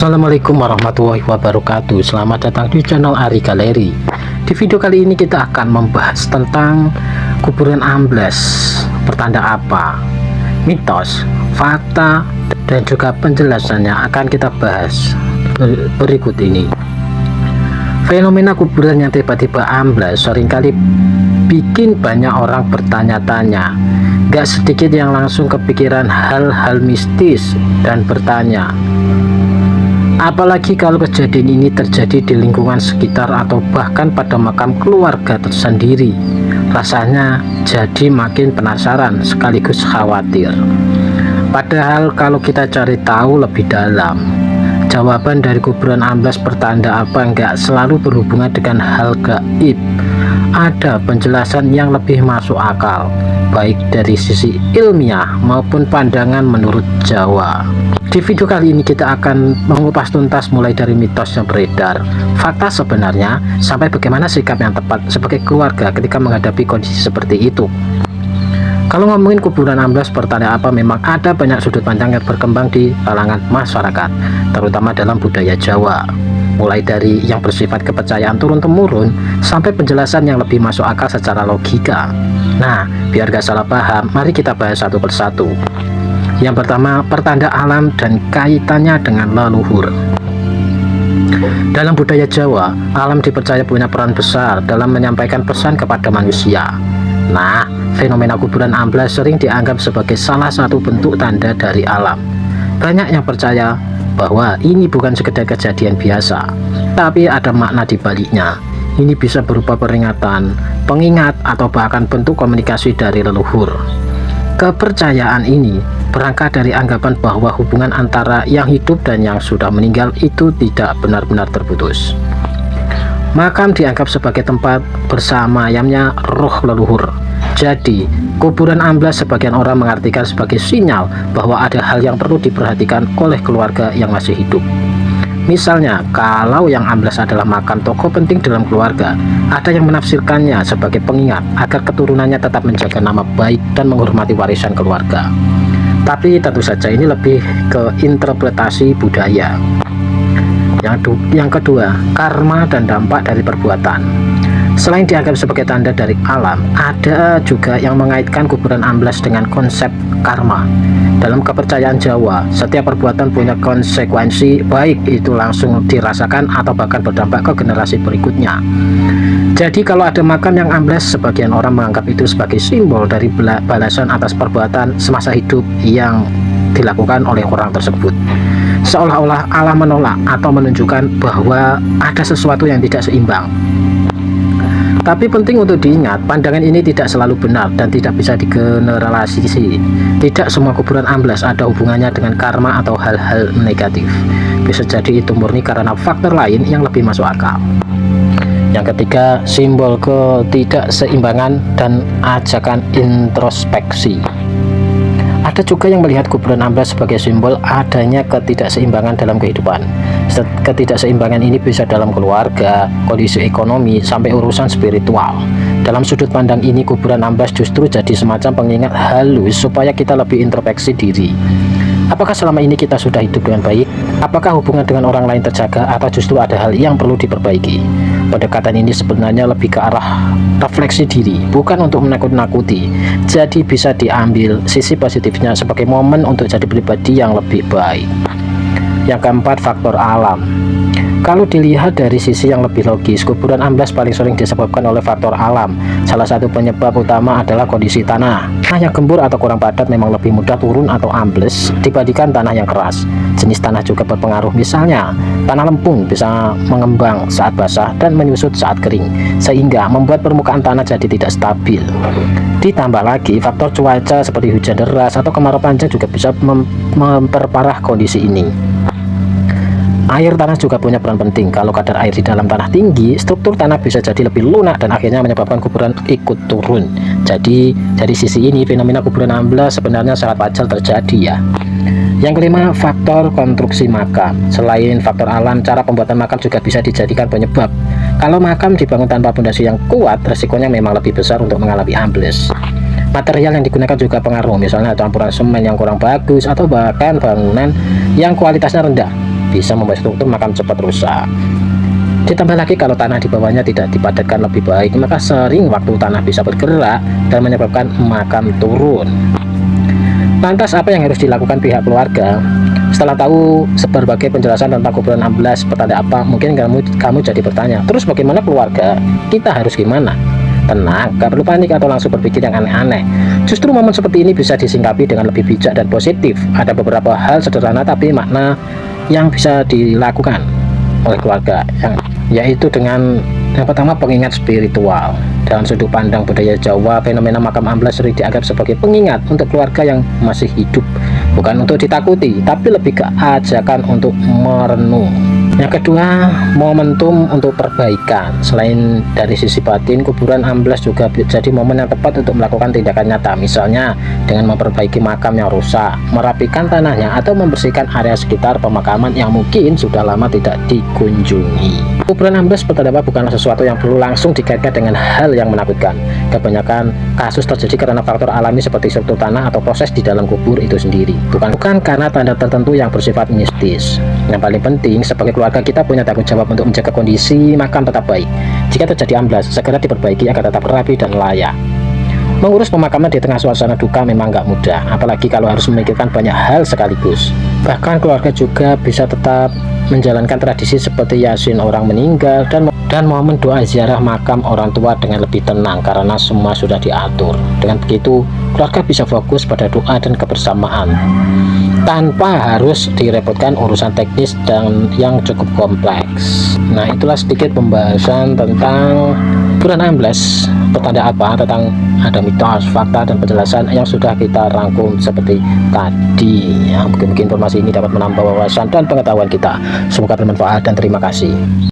Assalamualaikum warahmatullahi wabarakatuh. Selamat datang di channel Ari Galeri. Di video kali ini kita akan membahas tentang kuburan ambles, pertanda apa, mitos, fakta, dan juga penjelasannya akan kita bahas berikut ini. Fenomena kuburan yang tiba-tiba ambles seringkali bikin banyak orang bertanya-tanya. Gak sedikit yang langsung kepikiran hal-hal mistis dan bertanya, apalagi kalau kejadian ini terjadi di lingkungan sekitar atau bahkan pada makam keluarga tersendiri. Rasanya jadi makin penasaran sekaligus khawatir. Padahal kalau kita cari tahu lebih dalam, jawaban dari kuburan ambles pertanda apa enggak selalu berhubungan dengan hal gaib. Ada penjelasan yang lebih masuk akal, baik dari sisi ilmiah maupun pandangan menurut Jawa. Di video kali ini kita akan mengupas tuntas mulai dari mitos yang beredar, fakta sebenarnya, sampai bagaimana sikap yang tepat sebagai keluarga ketika menghadapi kondisi seperti itu. Kalau ngomongin kuburan ambles pertanda apa, memang ada banyak sudut pandang yang berkembang di kalangan masyarakat, terutama dalam budaya Jawa. Mulai dari yang bersifat kepercayaan turun-temurun sampai penjelasan yang lebih masuk akal secara logika. Nah, biar gak salah paham, mari kita bahas satu persatu. Yang pertama, pertanda alam dan kaitannya dengan leluhur. Dalam budaya Jawa, alam dipercaya punya peran besar dalam menyampaikan pesan kepada manusia. Nah, fenomena kuburan ambles sering dianggap sebagai salah satu bentuk tanda dari alam. Banyak yang percaya bahwa ini bukan sekedar kejadian biasa, tapi ada makna di baliknya. Ini bisa berupa peringatan, pengingat, atau bahkan bentuk komunikasi dari leluhur. Kepercayaan ini berangkat dari anggapan bahwa hubungan antara yang hidup dan yang sudah meninggal itu tidak benar-benar terputus. Makam dianggap sebagai tempat bersamayamnya roh leluhur. Jadi, kuburan ambles sebagian orang mengartikan sebagai sinyal bahwa ada hal yang perlu diperhatikan oleh keluarga yang masih hidup. Misalnya, kalau yang ambles adalah makam tokoh penting dalam keluarga, ada yang menafsirkannya sebagai pengingat agar keturunannya tetap menjaga nama baik dan menghormati warisan keluarga. Tapi tentu saja ini lebih ke interpretasi budaya. Yang kedua, karma dan dampak dari perbuatan. Selain dianggap sebagai tanda dari alam, ada juga yang mengaitkan kuburan ambles dengan konsep karma. Dalam kepercayaan Jawa, setiap perbuatan punya konsekuensi, baik itu langsung dirasakan atau bahkan berdampak ke generasi berikutnya. Jadi kalau ada makam yang ambles, sebagian orang menganggap itu sebagai simbol dari balasan atas perbuatan semasa hidup yang dilakukan oleh orang tersebut. Seolah-olah Allah menolak atau menunjukkan bahwa ada sesuatu yang tidak seimbang. Tapi penting untuk diingat, pandangan ini tidak selalu benar dan tidak bisa digeneralisasi. Tidak semua kuburan ambles ada hubungannya dengan karma atau hal-hal negatif. Bisa jadi itu murni karena faktor lain yang lebih masuk akal. Yang ketiga, simbol ketidakseimbangan dan ajakan introspeksi. Ada juga yang melihat kuburan ambles sebagai simbol adanya ketidakseimbangan dalam kehidupan. Ketidakseimbangan ini bisa dalam keluarga, kondisi ekonomi, sampai urusan spiritual. Dalam sudut pandang ini, kuburan ambles justru jadi semacam pengingat halus supaya kita lebih introspeksi diri. Apakah selama ini kita sudah hidup dengan baik? Apakah hubungan dengan orang lain terjaga atau justru ada hal yang perlu diperbaiki? Pendekatan ini sebenarnya lebih ke arah refleksi diri, bukan untuk menakut-nakuti. Jadi bisa diambil sisi positifnya sebagai momen untuk jadi pribadi yang lebih baik. Yang keempat, faktor alam. Kalau dilihat dari sisi yang lebih logis, kuburan ambles paling sering disebabkan oleh faktor alam. Salah satu penyebab utama adalah kondisi tanah. Tanah yang gembur atau kurang padat memang lebih mudah turun atau ambles dibandingkan tanah yang keras. Jenis tanah juga berpengaruh, misalnya tanah lempung bisa mengembang saat basah dan menyusut saat kering, sehingga membuat permukaan tanah jadi tidak stabil. Ditambah lagi, faktor cuaca seperti hujan deras atau kemarau panjang juga bisa memperparah kondisi ini. Air tanah juga punya peran penting. Kalau kadar air di dalam tanah tinggi, struktur tanah bisa jadi lebih lunak dan akhirnya menyebabkan kuburan ikut turun. Jadi dari sisi ini, fenomena kuburan ambles sebenarnya sangat wajar terjadi ya. Yang kelima, faktor konstruksi makam. Selain faktor alam, cara pembuatan makam juga bisa dijadikan penyebab. Kalau makam dibangun tanpa fondasi yang kuat, resikonya memang lebih besar untuk mengalami ambles. Material yang digunakan juga pengaruh, misalnya campuran semen yang kurang bagus atau bahkan bangunan yang kualitasnya rendah. bisa membuat struktur makam cepat rusak. Ditambah lagi kalau tanah di bawahnya tidak dipadatkan lebih baik, maka sering waktu tanah bisa bergerak dan menyebabkan makam turun. Lantas apa yang harus dilakukan pihak keluarga? Setelah tahu berbagai penjelasan tentang kuburan amblas petanda apa, mungkin kamu jadi bertanya, terus bagaimana keluarga? Kita harus gimana? Tenang, gak perlu panik atau langsung berpikir yang aneh-aneh. Justru momen seperti ini bisa disingkapi dengan lebih bijak dan positif. Ada beberapa hal sederhana tapi makna yang bisa dilakukan oleh keluarga, yaitu dengan yang pertama, pengingat spiritual. Dalam sudut pandang budaya Jawa, fenomena makam amblas sering dianggap sebagai pengingat untuk keluarga yang masih hidup, bukan untuk ditakuti, tapi lebih ke ajakan untuk merenung. Yang kedua, momentum untuk perbaikan. Selain dari sisi batin, kuburan amblas juga jadi momen yang tepat untuk melakukan tindakan nyata, misalnya dengan memperbaiki makam yang rusak, merapikan tanahnya, atau membersihkan area sekitar pemakaman yang mungkin sudah lama tidak dikunjungi. Kuburan amblas petanda bukanlah sesuatu yang perlu langsung dikaitkan dengan hal yang menakutkan. Kebanyakan kasus terjadi karena faktor alami seperti struktur tanah atau proses di dalam kubur itu sendiri, bukan karena tanda tertentu yang bersifat mistis. Yang paling penting, sebagai keluarga kita punya tanggung jawab untuk menjaga kondisi makam tetap baik. Jika terjadi amblas, segera diperbaiki agar tetap rapi dan layak. Mengurus pemakaman di tengah suasana duka memang nggak mudah, apalagi kalau harus memikirkan banyak hal sekaligus. Bahkan keluarga juga bisa tetap menjalankan tradisi seperti yasin orang meninggal dan momen doa ziarah makam orang tua dengan lebih tenang karena semua sudah diatur. Dengan begitu, keluarga bisa fokus pada doa dan kebersamaan tanpa harus direpotkan urusan teknis dan yang cukup kompleks. Nah, itulah sedikit pembahasan tentang kuburan amblas petanda apa, tentang ada mitos, fakta, dan penjelasan yang sudah kita rangkum seperti tadi ya. Mungkin informasi ini dapat menambah wawasan dan pengetahuan kita. Semoga bermanfaat dan terima kasih.